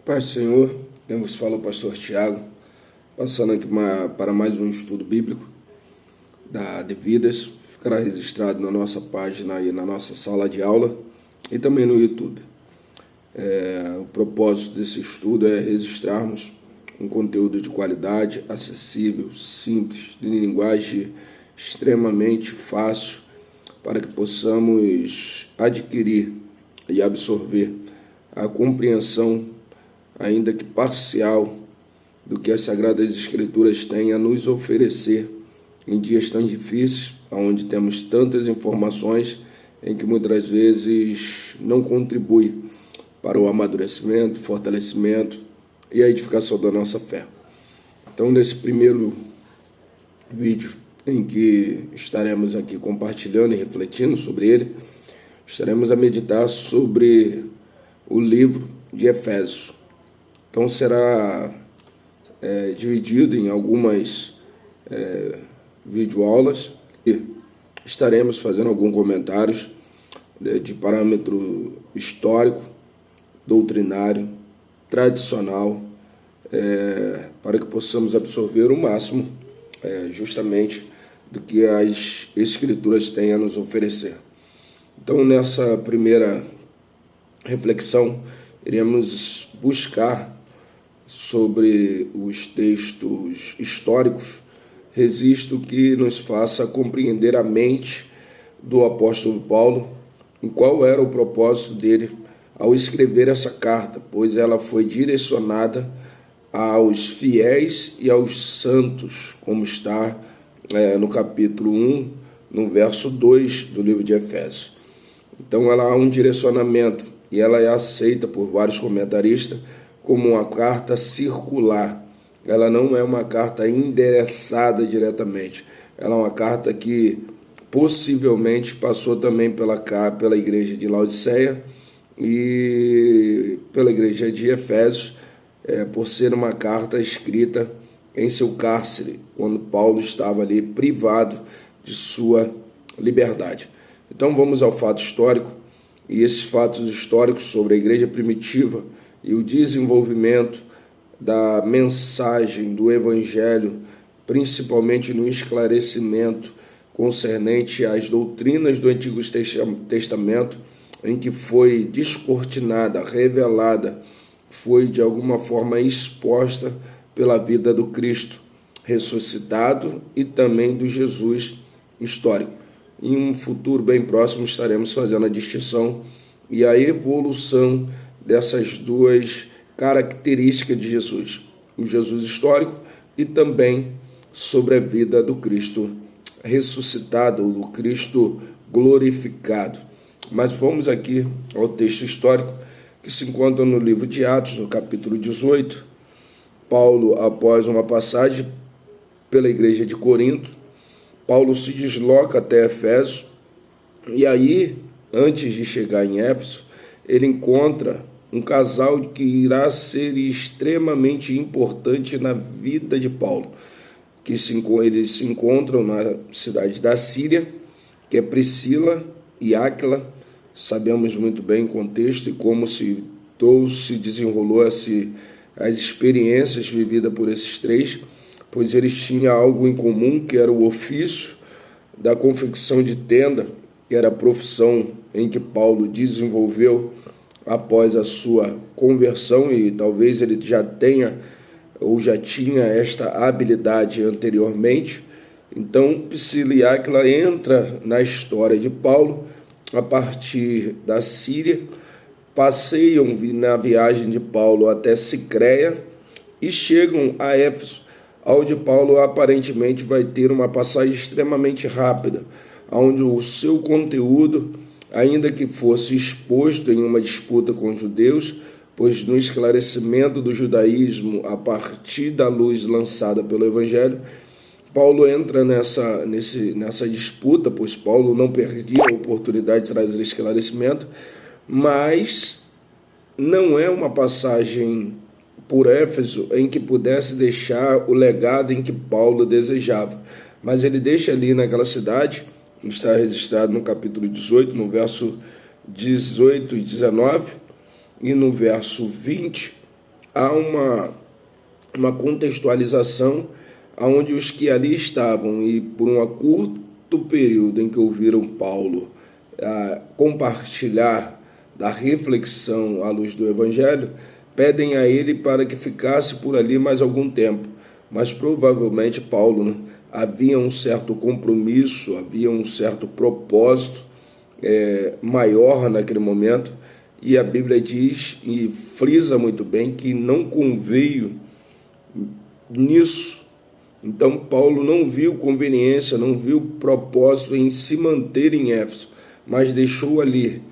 Paz do Senhor, quem vos fala é o pastor Tiago, passando aqui para mais um estudo bíblico da Devidas. Ficará registrado na nossa página e na nossa sala de aula e também no YouTube. O propósito desse estudo é registrarmos um conteúdo de qualidade, acessível, simples, de linguagem extremamente fácil, para que possamos adquirir e absorver a compreensão, ainda que parcial, do que as Sagradas Escrituras têm a nos oferecer em dias tão difíceis, onde temos tantas informações em que muitas vezes não contribui para o amadurecimento, fortalecimento e a edificação da nossa fé. Então, nesse primeiro vídeo em que estaremos aqui compartilhando e refletindo sobre ele, estaremos a meditar sobre o livro de Efésios. Então será dividido em algumas videoaulas e estaremos fazendo alguns comentários de parâmetro histórico, doutrinário, tradicional, para que possamos absorver o máximo justamente do que as Escrituras têm a nos oferecer. Então, nessa primeira reflexão, iremos buscar sobre os textos históricos registro que nos faça compreender a mente do apóstolo Paulo, em qual era o propósito dele ao escrever essa carta, pois ela foi direcionada aos fiéis e aos santos, como está no capítulo 1, no verso 2 do livro de Efésios. Então ela há um direcionamento e ela é aceita por vários comentaristas como uma carta circular. Ela não é uma carta endereçada diretamente. Ela é uma carta que possivelmente passou também pela igreja de Laodiceia e pela igreja de Efésios, por ser uma carta escrita em seu cárcere, quando Paulo estava ali privado de sua liberdade. Então vamos ao fato histórico, e esses fatos históricos sobre a igreja primitiva e o desenvolvimento da mensagem do Evangelho, principalmente no esclarecimento concernente às doutrinas do Antigo Testamento, em que foi descortinada, revelada, foi de alguma forma exposta pela vida do Cristo ressuscitado e também do Jesus histórico. Em um futuro bem próximo estaremos fazendo a distinção e a evolução dessas duas características de Jesus, o Jesus histórico e também sobre a vida do Cristo ressuscitado, ou do Cristo glorificado. Mas vamos aqui ao texto histórico que se encontra no livro de Atos, no capítulo 18. Paulo, após uma passagem pela igreja de Corinto, Paulo se desloca até Efésios e aí, antes de chegar em Éfeso, ele encontra um casal que irá ser extremamente importante na vida de Paulo, que eles se encontram na cidade da Síria, que é Priscila e Áquila. Sabemos muito bem o contexto e como se desenrolou as experiências vividas por esses três, pois eles tinham algo em comum, que era o ofício da confecção de tenda, que era a profissão em que Paulo desenvolveu após a sua conversão, e talvez ele já tenha ou já tinha esta habilidade anteriormente. Então, Priscila e Áquila entra na história de Paulo a partir da Síria, passeiam na viagem de Paulo até Sicréia e chegam a Éfeso, onde Paulo aparentemente vai ter uma passagem extremamente rápida, onde o seu conteúdo, ainda que fosse exposto em uma disputa com os judeus, pois no esclarecimento do judaísmo a partir da luz lançada pelo Evangelho, Paulo entra nessa disputa, pois Paulo não perdia a oportunidade de trazer esclarecimento, mas não é uma passagem por Éfeso em que pudesse deixar o legado em que Paulo desejava. Mas ele deixa ali naquela cidade, está registrado no capítulo 18, no verso 18 e 19, e no verso 20, há uma contextualização onde os que ali estavam e por um curto período em que ouviram Paulo compartilhar da reflexão à luz do Evangelho, pedem a ele para que ficasse por ali mais algum tempo. Mas provavelmente Paulo, havia um certo compromisso, havia um certo propósito maior naquele momento, e a Bíblia diz e frisa muito bem que não conveio nisso. Então Paulo não viu conveniência, não viu propósito em se manter em Éfeso, mas deixou ali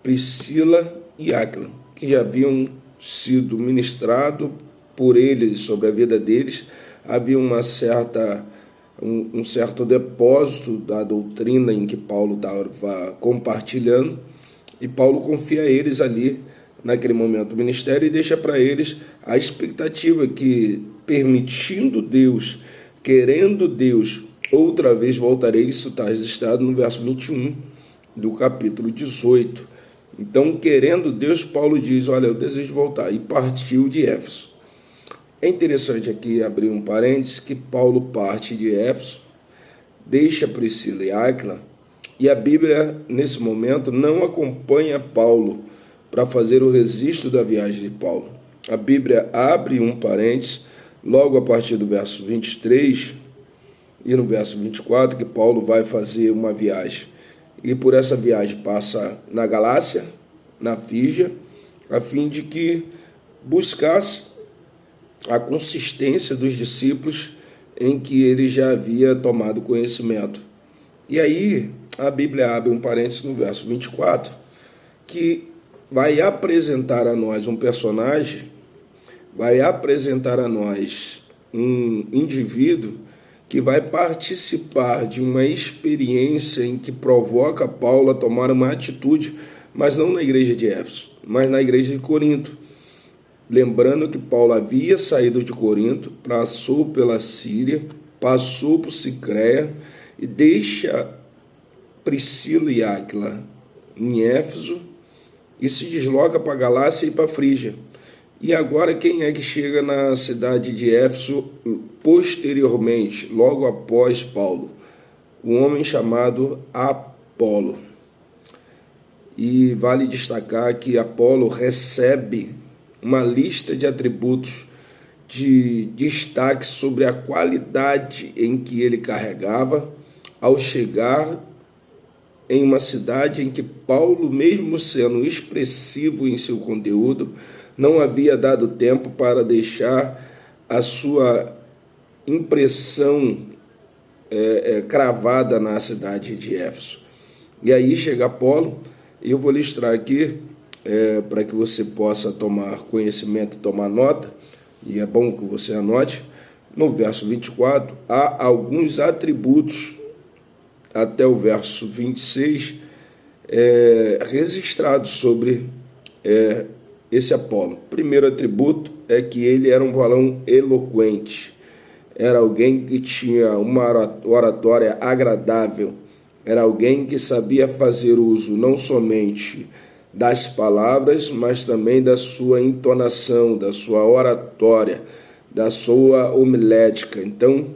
Priscila e Áquila, que já haviam sido ministrado por ele sobre a vida deles. Havia um certo depósito da doutrina em que Paulo estava compartilhando, e Paulo confia a eles ali, naquele momento, o ministério, e deixa para eles a expectativa que, permitindo Deus, querendo Deus, outra vez voltarei. Isso está registrado no verso 21 do capítulo 18. Então, querendo Deus, Paulo diz, olha, eu desejo voltar, e partiu de Éfeso. É interessante aqui abrir um parênteses, que Paulo parte de Éfeso, deixa Priscila e Áquila, e a Bíblia, nesse momento, não acompanha Paulo para fazer o registro da viagem de Paulo. A Bíblia abre um parênteses, logo a partir do verso 23 e no verso 24, que Paulo vai fazer uma viagem. E por essa viagem passa na Galácia, na Frígia, a fim de que buscasse a consistência dos discípulos em que ele já havia tomado conhecimento. E aí a Bíblia abre um parênteses no verso 24, que vai apresentar a nós um personagem, vai apresentar a nós um indivíduo que vai participar de uma experiência em que provoca Paulo a tomar uma atitude, mas não na igreja de Éfeso, mas na igreja de Corinto. Lembrando que Paulo havia saído de Corinto, passou pela Síria, passou por Sicréia e deixa Priscila e Áquila em Éfeso e se desloca para Galácia e para Frígia. E agora quem é que chega na cidade de Éfeso posteriormente, logo após Paulo? Um homem chamado Apolo. E vale destacar que Apolo recebe uma lista de atributos de destaque sobre a qualidade em que ele carregava ao chegar em uma cidade em que Paulo, mesmo sendo expressivo em seu conteúdo, não havia dado tempo para deixar a sua impressão cravada na cidade de Éfeso. E aí chega Apolo, e eu vou listar aqui, para que você possa tomar conhecimento, tomar nota, e é bom que você anote. No verso 24, há alguns atributos, até o verso 26, registrados sobre esse Apolo. O primeiro atributo é que ele era um varão eloquente, era alguém que tinha uma oratória agradável, era alguém que sabia fazer uso não somente das palavras, mas também da sua entonação, da sua oratória, da sua homilética. Então,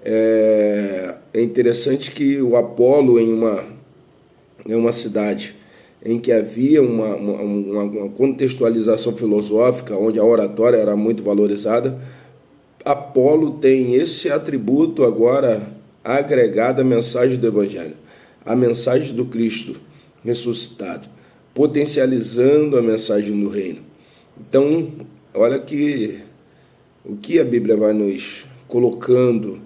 é interessante que o Apolo, em uma cidade em que havia uma contextualização filosófica, onde a oratória era muito valorizada, Apolo tem esse atributo agora agregado à mensagem do Evangelho, à mensagem do Cristo ressuscitado, potencializando a mensagem do reino. Então, olha que o que a Bíblia vai nos colocando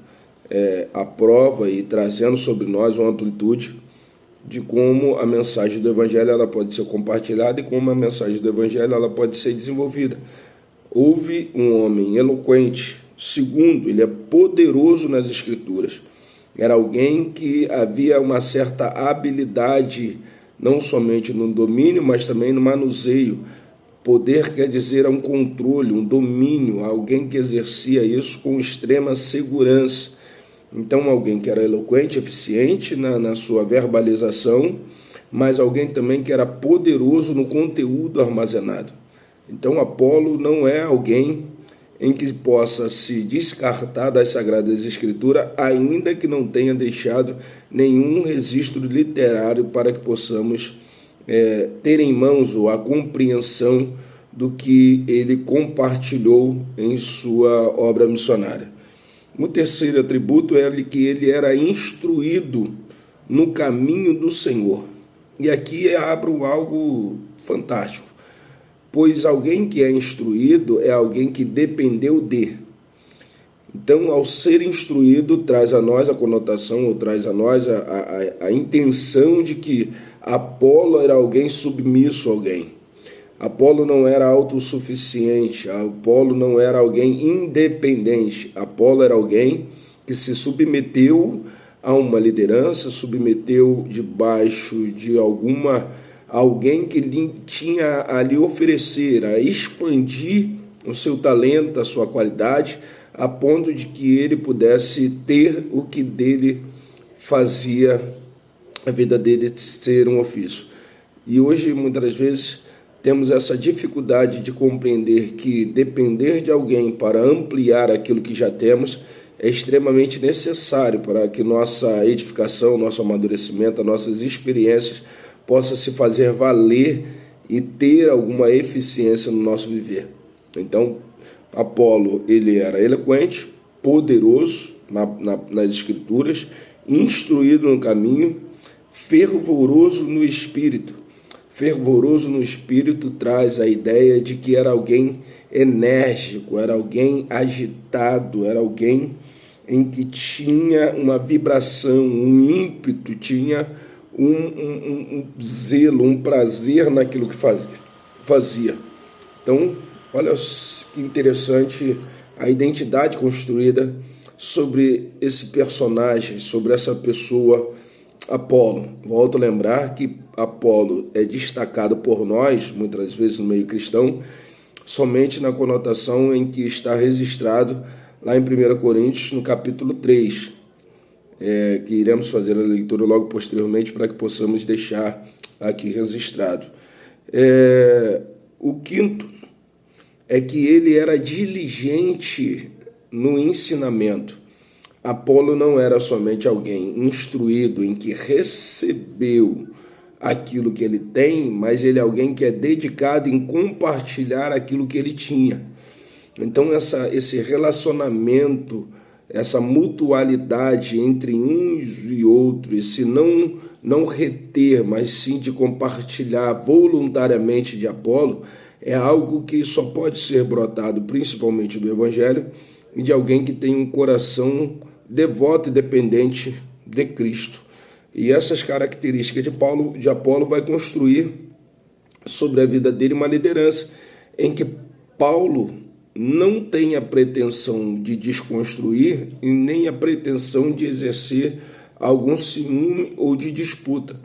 à prova e trazendo sobre nós uma amplitude de como a mensagem do Evangelho ela pode ser compartilhada e como a mensagem do Evangelho ela pode ser desenvolvida. Houve um homem eloquente. Segundo, ele é poderoso nas Escrituras. Era alguém que havia uma certa habilidade, não somente no domínio, mas também no manuseio. Poder quer dizer um controle, um domínio, alguém que exercia isso com extrema segurança. Então, alguém que era eloquente, eficiente na sua verbalização, mas alguém também que era poderoso no conteúdo armazenado. Então, Apolo não é alguém em que possa se descartar das Sagradas Escrituras, ainda que não tenha deixado nenhum registro literário para que possamos ter em mãos a compreensão do que ele compartilhou em sua obra missionária. O terceiro atributo é que ele era instruído no caminho do Senhor. E aqui abro algo fantástico, pois alguém que é instruído é alguém que dependeu de. Então, ao ser instruído, traz a nós a conotação, ou traz a nós a intenção de que Apolo era alguém submisso a alguém. Apolo não era autossuficiente, Apolo não era alguém independente. Apolo era alguém que se submeteu a uma liderança, submeteu debaixo de alguém que lhe tinha a lhe oferecer, a expandir o seu talento, a sua qualidade, a ponto de que ele pudesse ter o que dele fazia a vida dele ser um ofício. E hoje, muitas vezes, temos essa dificuldade de compreender que depender de alguém para ampliar aquilo que já temos é extremamente necessário para que nossa edificação, nosso amadurecimento, nossas experiências possa se fazer valer e ter alguma eficiência no nosso viver. Então, Apolo, ele era eloquente, poderoso nas Escrituras, instruído no caminho, fervoroso no Espírito. Fervoroso no Espírito traz a ideia de que era alguém enérgico, era alguém agitado, era alguém em que tinha uma vibração, um ímpeto, tinha um zelo, um prazer naquilo que fazia. Então, olha que interessante a identidade construída sobre esse personagem, sobre essa pessoa, Apolo. Volto a lembrar que Apolo é destacado por nós, muitas vezes no meio cristão, somente na conotação em que está registrado lá em 1 Coríntios, no capítulo 3, que iremos fazer a leitura logo posteriormente para que possamos deixar aqui registrado. O quinto é que ele era diligente no ensinamento. Apolo não era somente alguém instruído em que recebeu aquilo que ele tem, mas ele é alguém que é dedicado em compartilhar aquilo que ele tinha. Então esse relacionamento, essa mutualidade entre uns e outros, se não reter, mas sim de compartilhar voluntariamente de Apolo, é algo que só pode ser brotado principalmente do Evangelho e de alguém que tem um coração devoto e dependente de Cristo. E essas características de Apolo vai construir sobre a vida dele uma liderança em que Paulo não tem a pretensão de desconstruir e nem a pretensão de exercer algum ciúme ou de disputa.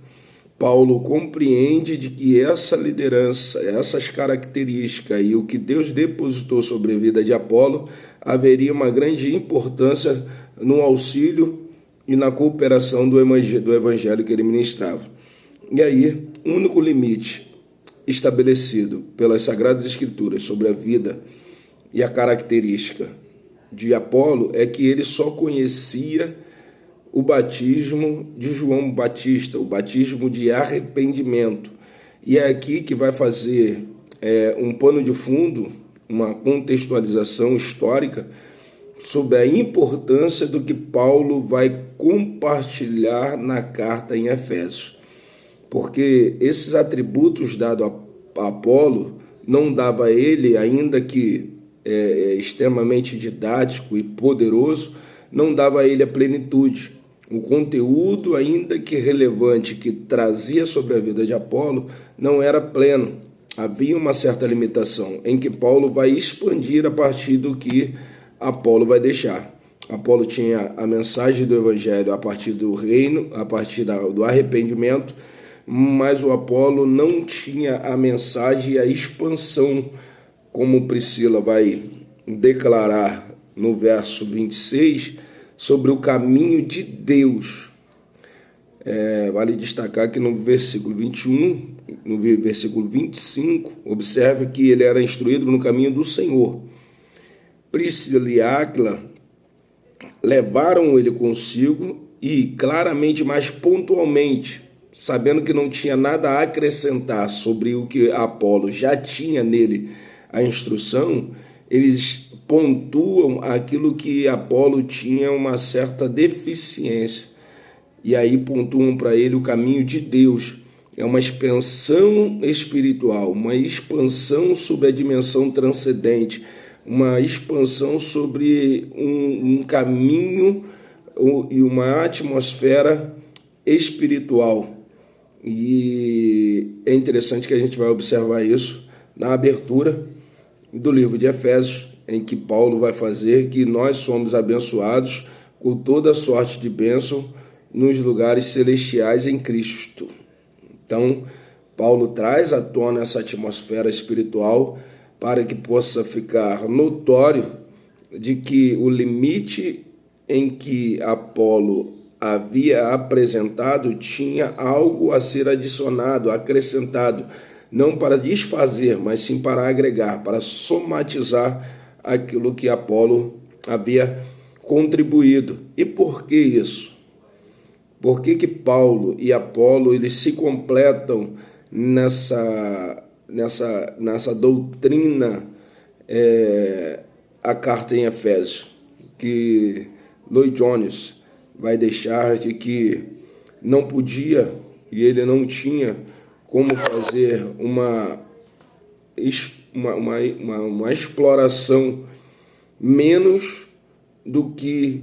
Paulo compreende de que essa liderança, essas características e o que Deus depositou sobre a vida de Apolo haveria uma grande importância no auxílio e na cooperação do evangelho que ele ministrava. E aí, o único limite estabelecido pelas Sagradas Escrituras sobre a vida e a característica de Apolo é que ele só conhecia o batismo de João Batista, o batismo de arrependimento. E é aqui que vai fazer um pano de fundo, uma contextualização histórica sobre a importância do que Paulo vai compartilhar na carta em Efésios. Porque esses atributos dados a Apolo não dava a ele, ainda que extremamente didático e poderoso, não dava a ele a plenitude. O conteúdo, ainda que relevante, que trazia sobre a vida de Apolo, não era pleno. Havia uma certa limitação em que Paulo vai expandir a partir do que Apolo vai deixar. Apolo tinha a mensagem do Evangelho a partir do reino, a partir do arrependimento, mas o Apolo não tinha a mensagem e a expansão, como Priscila vai declarar no verso 26, sobre o caminho de Deus. Vale destacar que no versículo 21, no versículo 25, observe que ele era instruído no caminho do Senhor. Priscila e Áquila levaram ele consigo e claramente, mais pontualmente, sabendo que não tinha nada a acrescentar sobre o que Apolo já tinha nele a instrução, eles pontuam aquilo que Apolo tinha uma certa deficiência. E aí pontuam para ele o caminho de Deus. É uma expansão espiritual, uma expansão sobre a dimensão transcendente, uma expansão sobre um caminho e uma atmosfera espiritual. E é interessante que a gente vai observar isso na abertura do livro de Efésios, em que Paulo vai fazer que nós somos abençoados com toda sorte de bênção nos lugares celestiais em Cristo. Então, Paulo traz à tona essa atmosfera espiritual para que possa ficar notório de que o limite em que Apolo havia apresentado tinha algo a ser adicionado, acrescentado, não para desfazer, mas sim para agregar, para somatizar aquilo que Apolo havia contribuído. E por que isso? Por que Paulo e Apolo eles se completam nessa doutrina, a carta em Efésios, que Lloyd Jones vai deixar de que não podia e ele não tinha como fazer uma exploração menos do que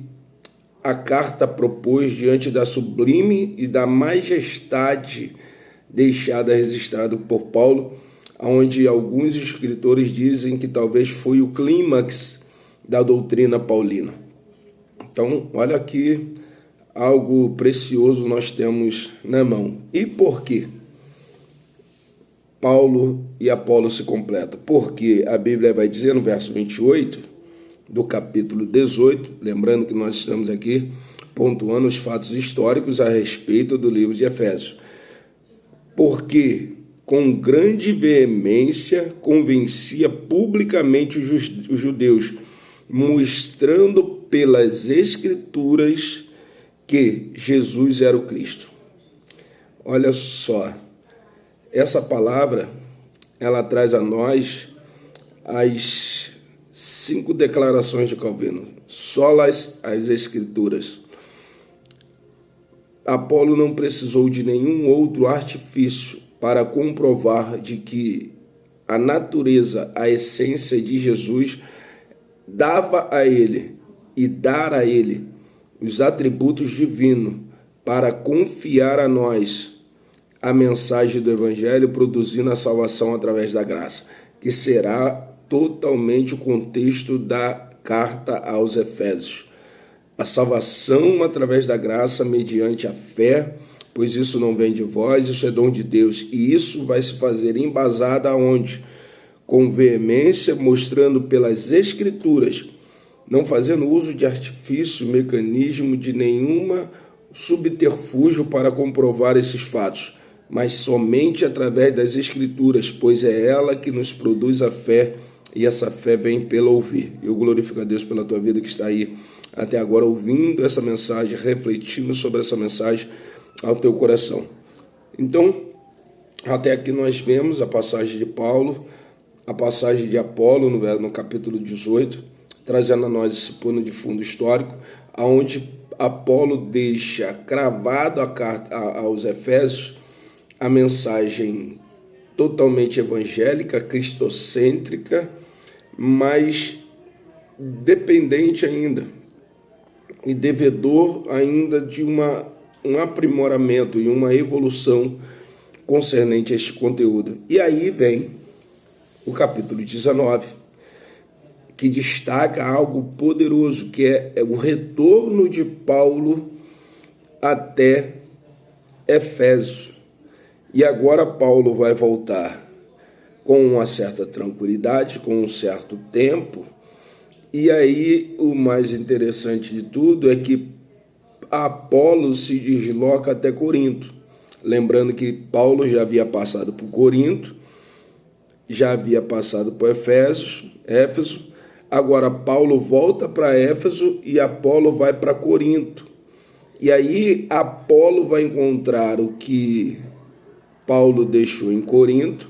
a carta propôs diante da sublime e da majestade deixada registrado por Paulo, onde alguns escritores dizem que talvez foi o clímax da doutrina paulina. Então, olha aqui, algo precioso nós temos na mão. E por quê? Paulo e Apolo se completam. Porque a Bíblia vai dizer no verso 28 do capítulo 18, lembrando que nós estamos aqui pontuando os fatos históricos a respeito do livro de Efésios. Porque com grande veemência convencia publicamente os judeus, mostrando pelas Escrituras que Jesus era o Cristo. Olha só, essa palavra, ela traz a nós as 5 declarações de Calvino, solas as Escrituras. Apolo não precisou de nenhum outro artifício para comprovar de que a natureza, a essência de Jesus dava a ele e dar a ele os atributos divinos para confiar a nós a mensagem do Evangelho, produzindo a salvação através da graça, que será totalmente o contexto da carta aos Efésios. A salvação através da graça mediante a fé, pois isso não vem de vós, isso é dom de Deus. E isso vai se fazer embasado aonde? Com veemência, mostrando pelas Escrituras, não fazendo uso de artifício, mecanismo, de nenhuma subterfúgio para comprovar esses fatos, mas somente através das Escrituras, pois é ela que nos produz a fé, e essa fé vem pelo ouvir. Eu glorifico a Deus pela tua vida que está aí até agora ouvindo essa mensagem, refletindo sobre essa mensagem ao teu coração. Então, até aqui nós vemos a passagem de Paulo, a passagem de Apolo no capítulo 18, trazendo a nós esse pano de fundo histórico, onde Apolo deixa cravado a carta aos Efésios a mensagem totalmente evangélica, cristocêntrica, mas dependente ainda e devedor ainda de um aprimoramento e uma evolução concernente a este conteúdo. E aí vem o capítulo 19, que destaca algo poderoso, que é o retorno de Paulo até Efésios. E agora Paulo vai voltar com uma certa tranquilidade, com um certo tempo. E aí o mais interessante de tudo é que Apolo se desloca até Corinto. Lembrando que Paulo já havia passado por Corinto, já havia passado por Éfeso. Agora Paulo volta para Éfeso e Apolo vai para Corinto. E aí Apolo vai encontrar o que Paulo deixou em Corinto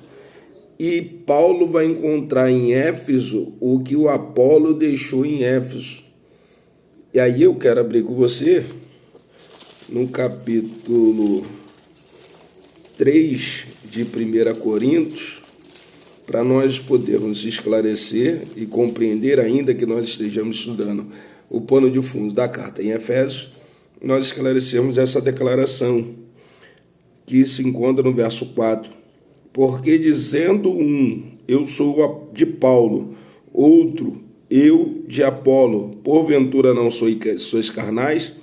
e Paulo vai encontrar em Éfeso o que o Apolo deixou em Éfeso. E aí eu quero abrir com você no capítulo 3 de 1 Coríntios, para nós podermos esclarecer e compreender, ainda que nós estejamos estudando o pano de fundo da carta em Efésios, nós esclarecemos essa declaração que se encontra no verso 4. Porque dizendo um, eu sou de Paulo, outro, eu de Apolo, porventura não sois carnais?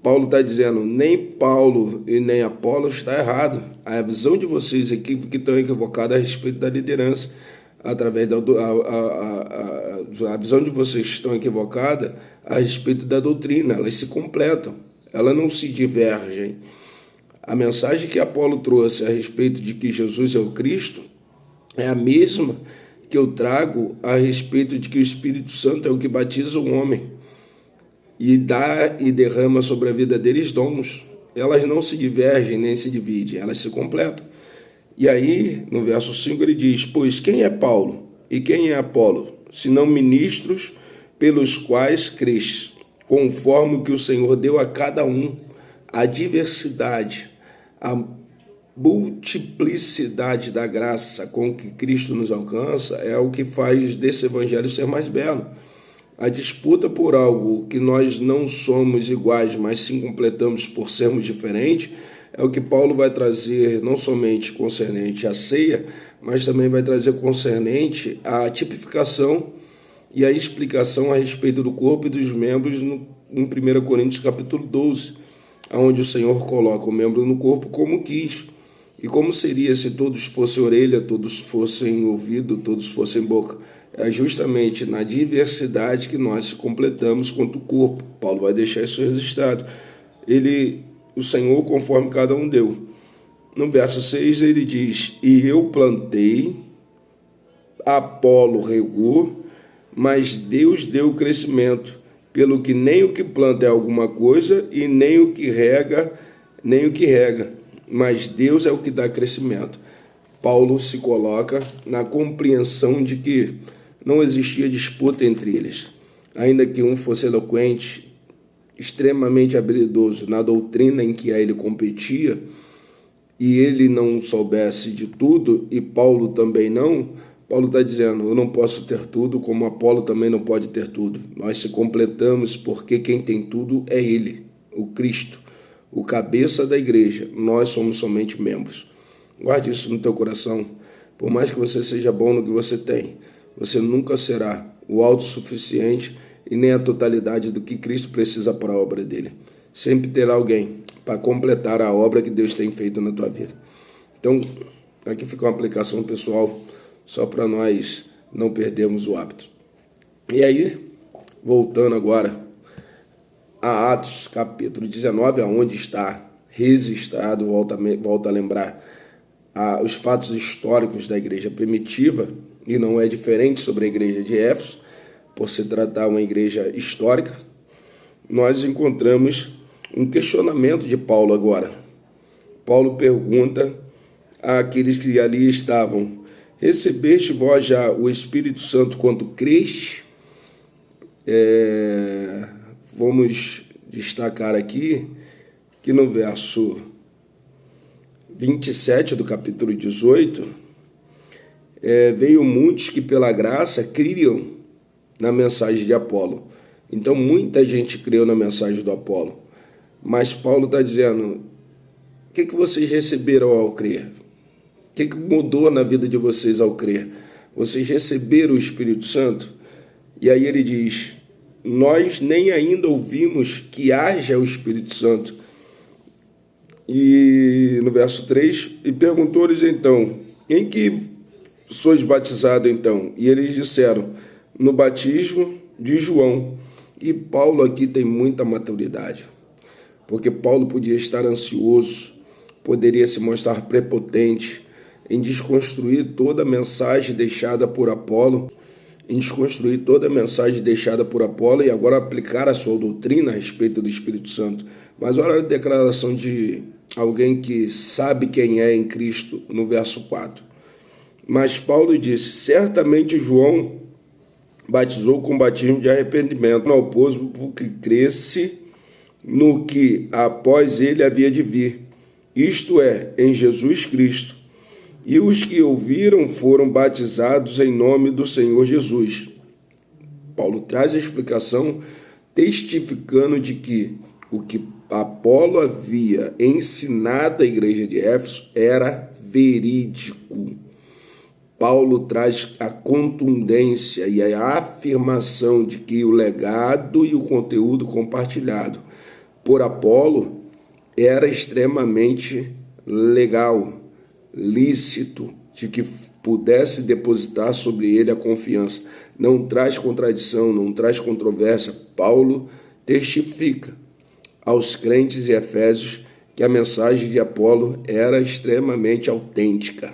Paulo está dizendo, nem Paulo e nem Apolo está errado. A visão de vocês aqui que estão equivocadas a respeito da liderança, através da a visão de vocês estão equivocada a respeito da doutrina. Elas se completam, elas não se divergem. A mensagem que Apolo trouxe a respeito de que Jesus é o Cristo é a mesma que eu trago a respeito de que o Espírito Santo é o que batiza o homem e dá e derrama sobre a vida deles dons. Elas não se divergem nem se dividem, elas se completam. E aí, no verso 5, ele diz, pois quem é Paulo e quem é Apolo, senão ministros pelos quais creste, conforme o que o Senhor deu a cada um, a diversidade, a multiplicidade da graça com que Cristo nos alcança é o que faz desse evangelho ser mais belo. A disputa por algo que nós não somos iguais, mas sim completamos por sermos diferentes, é o que Paulo vai trazer não somente concernente à ceia, mas também vai trazer concernente à tipificação e à explicação a respeito do corpo e dos membros em 1 Coríntios capítulo 12, onde o Senhor coloca o membro no corpo como quis. E como seria se todos fossem orelha, todos fossem ouvido, todos fossem boca? É justamente na diversidade que nós se completamos quanto o corpo. Paulo vai deixar isso registrado. O Senhor conforme cada um deu. No verso 6 ele diz, e eu plantei, Apolo regou, mas Deus deu o crescimento, pelo que nem o que planta é alguma coisa e nem o que rega, mas Deus é o que dá crescimento. Paulo se coloca na compreensão de que não existia disputa entre eles. Ainda que um fosse eloquente, extremamente habilidoso na doutrina em que a ele competia, e ele não soubesse de tudo, e Paulo também não, Paulo está dizendo, eu não posso ter tudo, como Apolo também não pode ter tudo. Nós se completamos porque quem tem tudo é ele, o Cristo, o cabeça da igreja. Nós somos somente membros. Guarde isso no teu coração. Por mais que você seja bom no que você tem, você nunca será o autossuficiente e nem a totalidade do que Cristo precisa para a obra dele. Sempre terá alguém para completar a obra que Deus tem feito na tua vida. Então, aqui fica uma aplicação pessoal, só para nós não perdermos o hábito. E aí, voltando agora a Atos, capítulo 19, onde está registrado, volta a lembrar, os fatos históricos da igreja primitiva, e não é diferente sobre a igreja de Éfeso, por se tratar uma igreja histórica, nós encontramos um questionamento de Paulo agora. Paulo pergunta àqueles que ali estavam, recebeste vós já o Espírito Santo quando creste? Vamos destacar aqui que no verso 27 do capítulo 18, veio muitos que pela graça criam na mensagem de Apolo. Então muita gente creu na mensagem do Apolo. Mas Paulo está dizendo, o que vocês receberam ao crer? O que mudou na vida de vocês ao crer? Vocês receberam o Espírito Santo? E aí ele diz, nós nem ainda ouvimos que haja o Espírito Santo. E no verso 3, e perguntou-lhes então, em que sois batizados então? E eles disseram, no batismo de João. E Paulo aqui tem muita maturidade. porque Paulo podia estar ansioso, poderia se mostrar prepotente em desconstruir toda a mensagem deixada por Apolo, e agora aplicar a sua doutrina a respeito do Espírito Santo. Mas olha a declaração de alguém que sabe quem é em Cristo, no verso 4. Mas Paulo disse: certamente João batizou com batismo de arrependimento ao povo que cresce no que após ele havia de vir, isto é, em Jesus Cristo. E os que ouviram foram batizados em nome do Senhor Jesus. Paulo traz a explicação testificando de que o que Apolo havia ensinado à igreja de Éfeso era verídico. Paulo traz a contundência e a afirmação de que o legado e o conteúdo compartilhado por Apolo era extremamente legal, lícito, de que pudesse depositar sobre ele a confiança. Não traz contradição, não traz controvérsia. Paulo testifica aos crentes e efésios que a mensagem de Apolo era extremamente autêntica.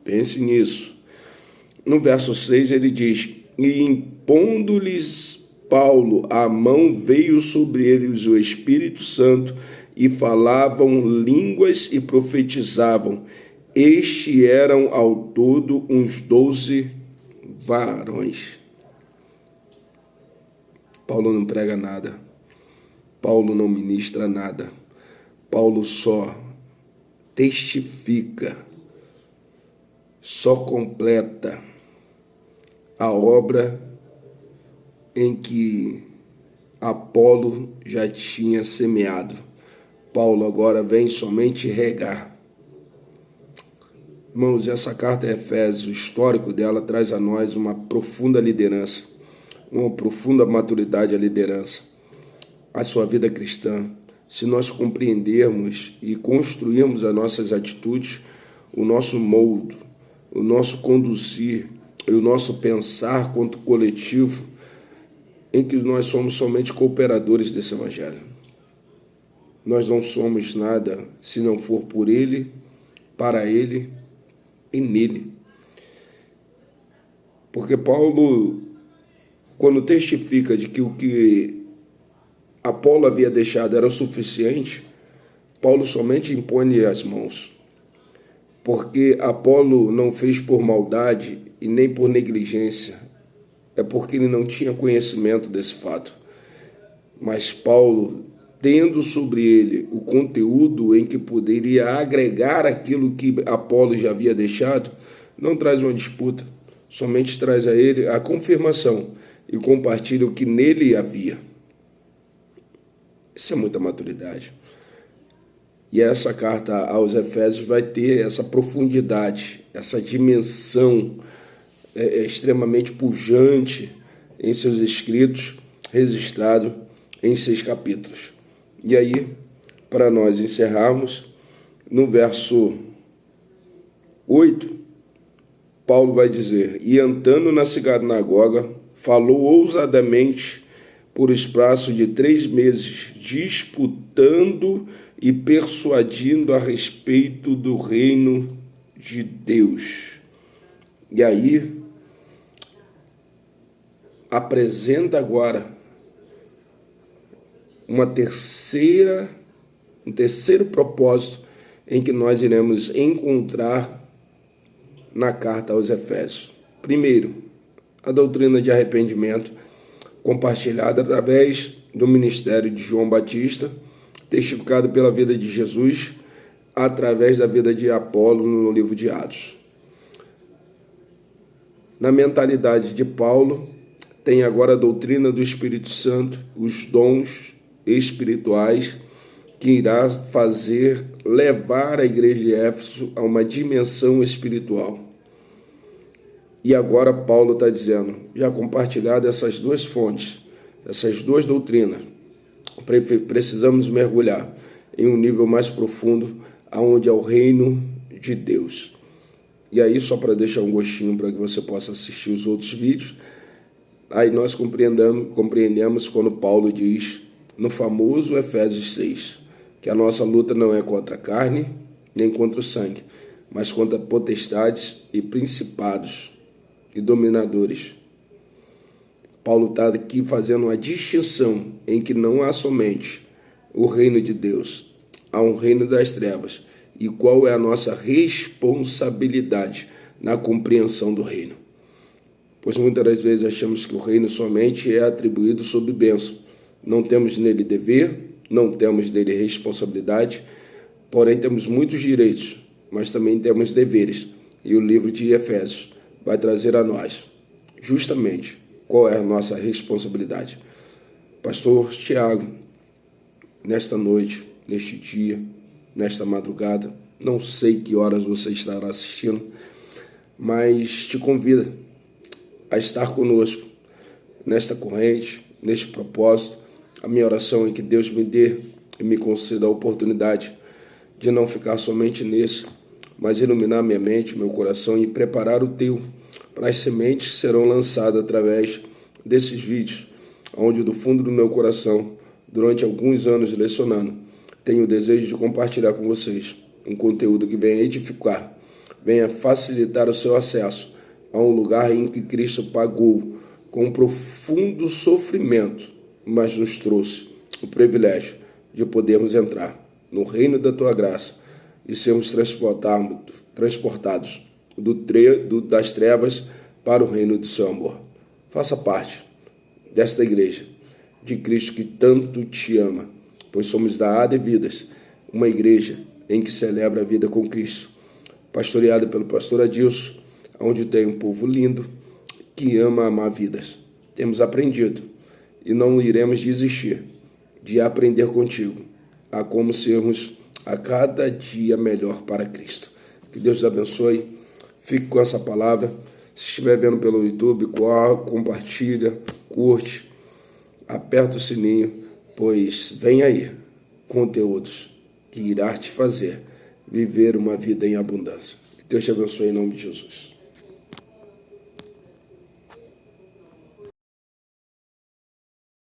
Pense nisso. No verso 6 ele diz: e impondo-lhes Paulo a mão, veio sobre eles o Espírito Santo, e falavam línguas e profetizavam. Estes eram ao todo uns 12 varões. Paulo não prega nada. Paulo não ministra nada. Paulo só testifica, só completa a obra em que Apolo já tinha semeado. Paulo agora vem somente regar. Irmãos, essa carta a Efésios, o histórico dela traz a nós uma profunda liderança, uma profunda maturidade à liderança, à sua vida cristã. Se nós compreendermos e construirmos as nossas atitudes, o nosso molde, o nosso conduzir e o nosso pensar quanto coletivo, em que nós somos somente cooperadores desse evangelho. Nós não somos nada se não for por ele, para ele e nele. Porque Paulo, quando testifica de que o que Apolo havia deixado era o suficiente, Paulo somente impõe as mãos. Porque Apolo não fez por maldade e nem por negligência, é porque ele não tinha conhecimento desse fato. Mas Paulo, tendo sobre ele o conteúdo em que poderia agregar aquilo que Apolo já havia deixado, não traz uma disputa, somente traz a ele a confirmação e compartilha o que nele havia. Isso é muita maturidade. E essa carta aos Efésios vai ter essa profundidade, essa dimensão extremamente pujante em seus escritos, registrado em 6 capítulos. E aí, para nós encerrarmos, no verso 8, Paulo vai dizer: e entrando na sinagoga, falou ousadamente por espaço de 3 meses, disputando e persuadindo a respeito do reino de Deus. E aí, apresenta agora um terceiro propósito em que nós iremos encontrar na carta aos Efésios. Primeiro, a doutrina de arrependimento, compartilhada através do ministério de João Batista, testificado pela vida de Jesus, através da vida de Apolo no livro de Atos. Na mentalidade de Paulo, tem agora a doutrina do Espírito Santo, os dons espirituais, que irá levar a igreja de Éfeso a uma dimensão espiritual. E agora Paulo está dizendo, já compartilhado essas 2 fontes, essas 2 doutrinas, precisamos mergulhar em um nível mais profundo, aonde é o reino de Deus. E aí, só para deixar um gostinho para que você possa assistir os outros vídeos, aí nós compreendemos quando Paulo diz no famoso Efésios 6, que a nossa luta não é contra a carne, nem contra o sangue, mas contra potestades e principados e dominadores. Paulo está aqui fazendo uma distinção em que não há somente o reino de Deus, há um reino das trevas. E qual é a nossa responsabilidade na compreensão do reino? Pois muitas das vezes achamos que o reino somente é atribuído sob bênção. Não temos nele dever, não temos nele responsabilidade, porém temos muitos direitos, mas também temos deveres. E o livro de Efésios vai trazer a nós justamente qual é a nossa responsabilidade. Pastor Tiago, nesta noite, neste dia, nesta madrugada, não sei que horas você estará assistindo, mas te convido a estar conosco nesta corrente, neste propósito. A minha oração é que Deus me dê e me conceda a oportunidade de não ficar somente nisso, mas iluminar minha mente, meu coração e preparar o teu para as sementes que serão lançadas através desses vídeos, onde do fundo do meu coração, durante alguns anos lecionando, tenho o desejo de compartilhar com vocês um conteúdo que venha edificar, venha facilitar o seu acesso a um lugar em que Cristo pagou com um profundo sofrimento, mas nos trouxe o privilégio de podermos entrar no reino da tua graça e sermos transportados das trevas para o reino do seu amor. Faça parte desta igreja de Cristo que tanto te ama, pois somos da AD Vidas, uma igreja em que celebra a vida com Cristo, pastoreada pelo pastor Adilson, onde tem um povo lindo que ama amar vidas. Temos aprendido e não iremos desistir de aprender contigo a como sermos a cada dia melhor para Cristo. Que Deus te abençoe. Fique com essa palavra. Se estiver vendo pelo YouTube, compartilha, curte, aperta o sininho, pois vem aí conteúdos que irá te fazer viver uma vida em abundância. Que Deus te abençoe em nome de Jesus.